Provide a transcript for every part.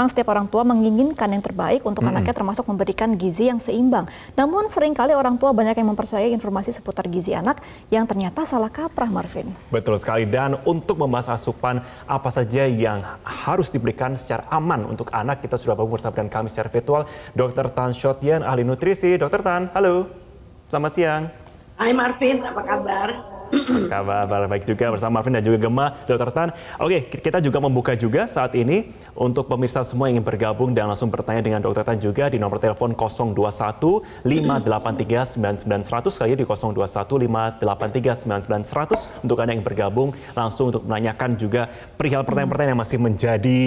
Memang setiap orang tua menginginkan yang terbaik untuk anaknya, termasuk memberikan gizi yang seimbang. Namun seringkali orang tua banyak yang mempercayai informasi seputar gizi anak yang ternyata salah kaprah, Marvin. Betul sekali, dan untuk membahas asupan apa saja yang harus diberikan secara aman untuk anak, kita sudah bergabung bersama dengan kami secara virtual, Dr. Tan Shotyan, ahli nutrisi. Dr. Tan, halo. Selamat siang. Hai Marvin, apa kabar? Kabar baik juga bersama Marvin dan juga Gemma. Dr. Tan, oke, kita juga membuka juga saat ini untuk pemirsa semua yang ingin bergabung dan langsung bertanya dengan Dr. Tan juga di nomor telepon 021 583 9900, sekali di 021 583 9900 untuk Anda yang bergabung langsung untuk menanyakan juga perihal pertanyaan-pertanyaan yang masih menjadi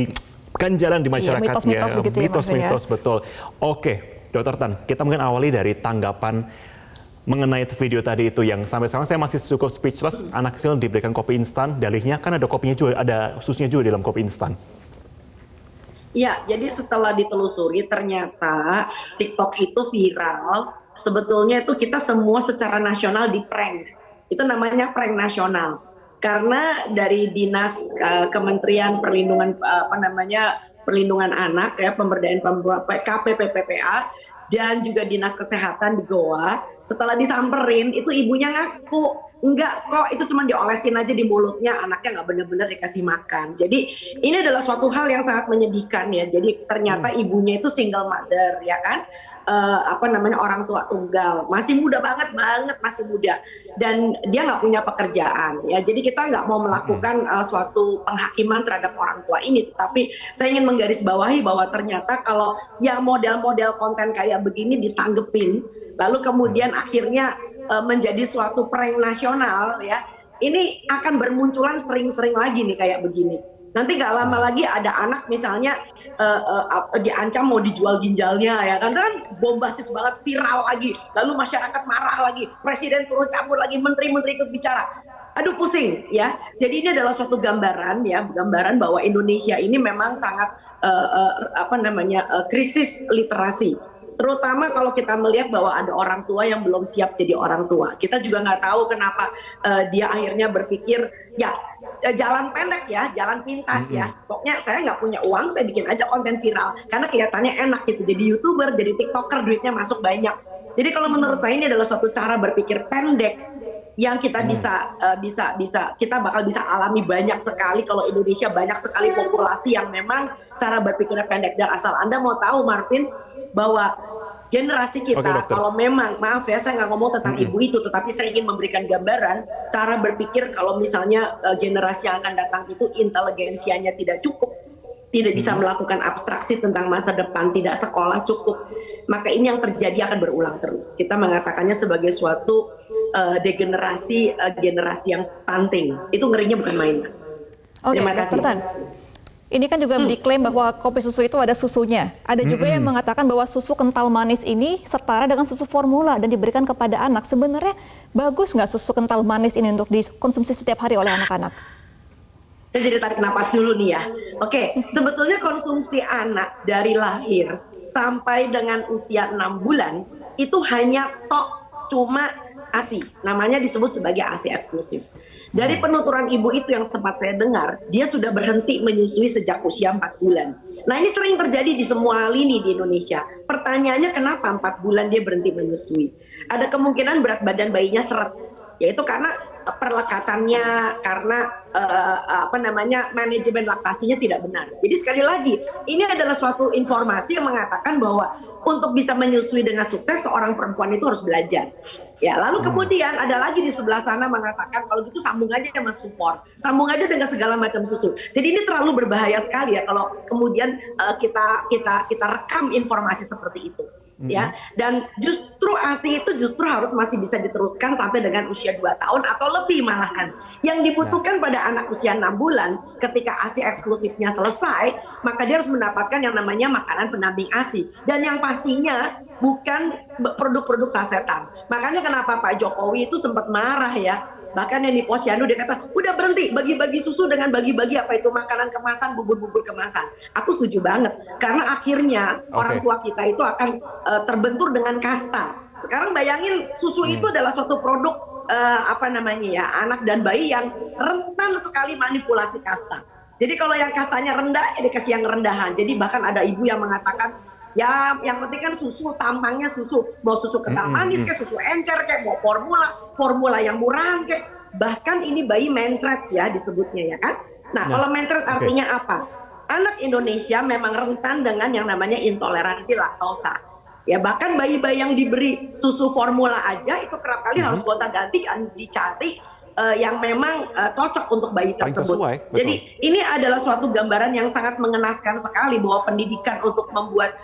ganjalan di masyarakat. Mitos-mitos begitu ya, mitos-mitos, betul. Oke, Dr. Tan, kita mungkin awali dari tanggapan mengenai video tadi itu yang sampai sekarang saya masih cukup speechless. Anak kecil diberikan kopi instan, dalihnya kan ada kopinya juga, ada susunya juga di dalam kopi instan. Ya, jadi setelah ditelusuri ternyata TikTok itu viral. Sebetulnya itu kita semua secara nasional di prank. Itu namanya prank nasional. Karena dari Dinas Kementerian Perlindungan Perlindungan Anak ya, Pemberdayaan Perempuan KPPPA dan juga Dinas Kesehatan di Goa, setelah disamperin itu ibunya ngaku enggak kok, itu cuma diolesin aja di mulutnya, anaknya nggak benar-benar dikasih makan. Jadi ini adalah suatu hal yang sangat menyedihkan ya. Jadi ternyata ibunya itu single mother ya kan, orang tua tunggal, masih muda banget masih muda, dan dia nggak punya pekerjaan ya. Jadi kita nggak mau melakukan suatu penghakiman terhadap orang tua ini, tetapi saya ingin menggarisbawahi bahwa ternyata kalau yang model-model konten kayak begini ditanggepin, lalu kemudian akhirnya menjadi suatu prank nasional ya, ini akan bermunculan sering-sering lagi nih kayak begini. Nanti gak lama lagi ada anak misalnya diancam mau dijual ginjalnya ya kan bombastis banget, viral lagi, lalu masyarakat marah lagi, presiden turun campur lagi, menteri-menteri ikut bicara. Aduh pusing ya. Jadi ini adalah suatu gambaran ya, gambaran bahwa Indonesia ini memang sangat krisis literasi. Terutama kalau kita melihat bahwa ada orang tua yang belum siap jadi orang tua. Kita juga nggak tahu kenapa dia akhirnya berpikir ya jalan pendek ya, jalan pintas ya. Pokoknya saya nggak punya uang, saya bikin aja konten viral karena kelihatannya enak gitu. Jadi YouTuber, jadi TikToker, duitnya masuk banyak. Jadi kalau menurut saya ini adalah suatu cara berpikir pendek yang kita kita bakal bisa alami banyak sekali kalau Indonesia banyak sekali populasi yang memang cara berpikirnya pendek. Dan asal Anda mau tahu Marvin, bahwa generasi kita kalau memang, maaf ya saya nggak ngomong tentang ibu itu, tetapi saya ingin memberikan gambaran cara berpikir kalau misalnya generasi yang akan datang itu inteligensianya tidak cukup, tidak bisa melakukan abstraksi tentang masa depan, tidak sekolah cukup, maka ini yang terjadi akan berulang terus. Kita mengatakannya sebagai suatu degenerasi, generasi yang stunting. Itu ngerinya bukan main, Mas. Terima kasih. Ini kan juga diklaim bahwa kopi susu itu ada susunya. Ada juga yang mengatakan bahwa susu kental manis ini setara dengan susu formula dan diberikan kepada anak. Sebenarnya bagus nggak susu kental manis ini untuk dikonsumsi setiap hari oleh anak-anak? Saya jadi tarik napas dulu nih ya. Oke, sebetulnya konsumsi anak dari lahir sampai dengan usia 6 bulan itu hanya cuma ASI. Namanya disebut sebagai ASI eksklusif. Dari penuturan ibu itu yang sempat saya dengar, dia sudah berhenti menyusui sejak usia 4 bulan. Nah ini sering terjadi di semua lini di Indonesia. Pertanyaannya kenapa 4 bulan dia berhenti menyusui? Ada kemungkinan berat badan bayinya seret, yaitu karena perlekatannya, karena manajemen laktasinya tidak benar. Jadi sekali lagi, ini adalah suatu informasi yang mengatakan bahwa untuk bisa menyusui dengan sukses, seorang perempuan itu harus belajar. Ya, lalu kemudian ada lagi di sebelah sana mengatakan kalau gitu sambung aja sama Sufor, sambung aja dengan segala macam susu. Jadi ini terlalu berbahaya sekali ya kalau kemudian kita rekam informasi seperti itu. Ya, dan justru ASI itu harus masih bisa diteruskan sampai dengan usia 2 tahun atau lebih malahan. Yang dibutuhkan pada anak usia 6 bulan ketika ASI eksklusifnya selesai, maka dia harus mendapatkan yang namanya makanan pendamping ASI, dan yang pastinya bukan produk-produk sasetan. Makanya kenapa Pak Jokowi itu sempat marah ya. Bahkan yang di Posyandu dia kata, udah berhenti bagi-bagi susu dengan bagi-bagi apa itu makanan kemasan, bubur-bubur kemasan. Aku setuju banget, karena akhirnya orang tua kita itu akan terbentur dengan kasta. Sekarang bayangin susu itu adalah suatu produk anak dan bayi yang rentan sekali manipulasi kasta. Jadi kalau yang kastanya rendah, ya dikasih yang rendahan. Jadi bahkan ada ibu yang mengatakan, ya yang penting kan susu, tampangnya susu. Mau susu kental manis kayak susu encer kayak mau formula yang murahan kayak. Bahkan ini bayi mentret ya disebutnya ya kan. Nah kalau mentret artinya apa? Anak Indonesia memang rentan dengan yang namanya intoleransi laktosa. Ya bahkan bayi-bayi yang diberi susu formula aja itu kerap kali harus gonta-ganti kan dicari yang memang cocok untuk bayi tersebut. Sesuai, jadi ini adalah suatu gambaran yang sangat mengenaskan sekali bahwa pendidikan untuk membuat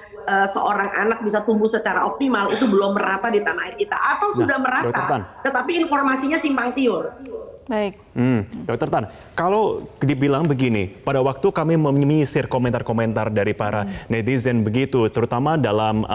seorang anak bisa tumbuh secara optimal itu belum merata di tanah air kita atau sudah merata, tetapi informasinya simpang siur. Baik. Dokter Tan, kalau dibilang begini, pada waktu kami menyisir komentar-komentar dari para netizen begitu, terutama dalam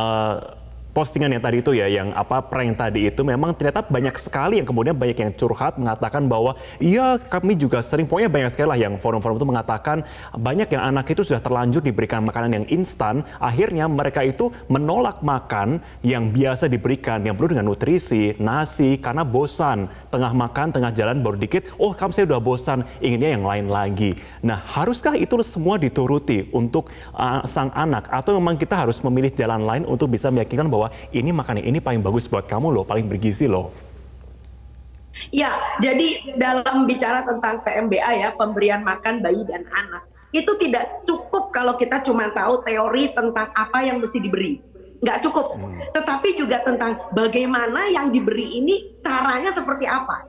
postingan yang tadi itu ya, yang prank tadi itu memang ternyata banyak sekali yang kemudian banyak yang curhat mengatakan bahwa iya kami juga sering, pokoknya banyak sekali lah yang forum-forum itu mengatakan banyak yang anak itu sudah terlanjur diberikan makanan yang instan, akhirnya mereka itu menolak makan yang biasa diberikan, yang penuh dengan nutrisi, nasi, karena bosan, tengah makan, tengah jalan baru dikit, oh kamu saya udah bosan, inginnya yang lain lagi. Nah haruskah itu semua dituruti untuk sang anak, atau memang kita harus memilih jalan lain untuk bisa meyakinkan bahwa ini makanan ini paling bagus buat kamu loh, paling bergizi loh? Ya, jadi dalam bicara tentang PMBA ya, pemberian makan bayi dan anak, itu tidak cukup kalau kita cuma tahu teori tentang apa yang mesti diberi. Nggak cukup. Tetapi juga tentang bagaimana yang diberi ini caranya seperti apa.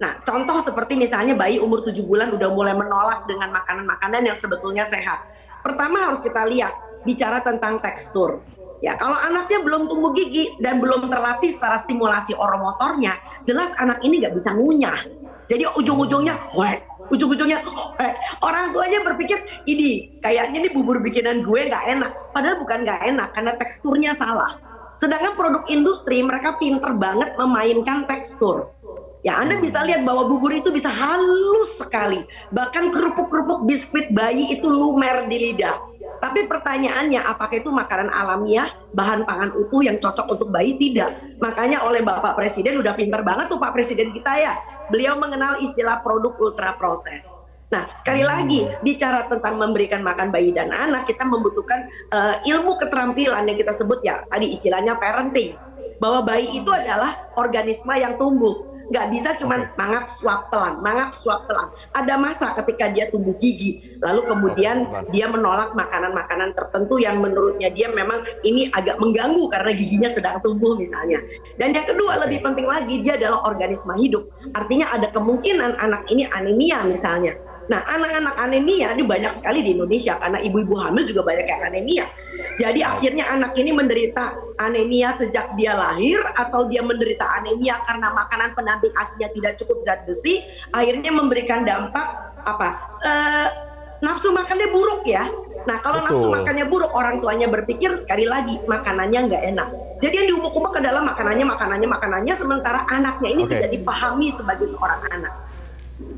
Nah, contoh seperti misalnya bayi umur 7 bulan udah mulai menolak dengan makanan-makanan yang sebetulnya sehat. Pertama harus kita lihat, bicara tentang tekstur. Ya, kalau anaknya belum tumbuh gigi dan belum terlatih secara stimulasi oromotornya, jelas anak ini nggak bisa ngunyah. Jadi ujung-ujungnya, orang tuanya berpikir, ini kayaknya ini bubur bikinan gue nggak enak. Padahal bukan nggak enak, karena teksturnya salah. Sedangkan produk industri, mereka pinter banget memainkan tekstur. Ya, Anda bisa lihat bahwa bubur itu bisa halus sekali. Bahkan kerupuk-kerupuk biskuit bayi itu lumer di lidah. Tapi pertanyaannya, apakah itu makanan alamiah, bahan pangan utuh yang cocok untuk bayi? Tidak. Makanya oleh Bapak Presiden udah pinter banget tuh Pak Presiden kita ya. Beliau mengenal istilah produk ultra proses. Nah, sekali lagi bicara tentang memberikan makan bayi dan anak, kita membutuhkan ilmu keterampilan yang kita sebut ya, tadi istilahnya parenting. Bahwa bayi itu adalah organisme yang tumbuh. Nggak bisa cuma mangap suap telan. Ada masa ketika dia tumbuh gigi, lalu kemudian dia menolak makanan-makanan tertentu yang menurutnya dia memang ini agak mengganggu karena giginya sedang tumbuh misalnya. Dan yang kedua lebih penting lagi, dia adalah organisme hidup. Artinya ada kemungkinan anak ini anemia misalnya. Nah, anak-anak anemia ini banyak sekali di Indonesia karena ibu-ibu hamil juga banyak yang anemia. Jadi akhirnya anak ini menderita anemia sejak dia lahir, atau dia menderita anemia karena makanan pendamping ASI-nya tidak cukup zat besi, akhirnya memberikan dampak nafsu makannya buruk ya. Nah, kalau nafsu makannya buruk, orang tuanya berpikir sekali lagi makanannya nggak enak. Jadi yang diubuk-ubuk adalah makanannya, sementara anaknya ini tidak dipahami sebagai seorang anak.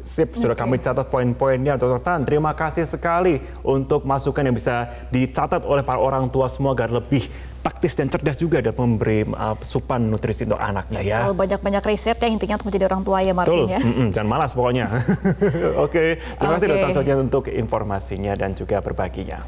Sip, sudah kami catat poin-poinnya, Dr. Tan. Terima kasih sekali untuk masukan yang bisa dicatat oleh para orang tua semua agar lebih taktis dan cerdas juga dalam memberi asupan nutrisi untuk anaknya ya. Kalau banyak-banyak riset ya, intinya untuk menjadi orang tua ya, Martin ya. Jangan malas pokoknya. Oke, terima kasih Dr. Sonia untuk informasinya dan juga berbaginya.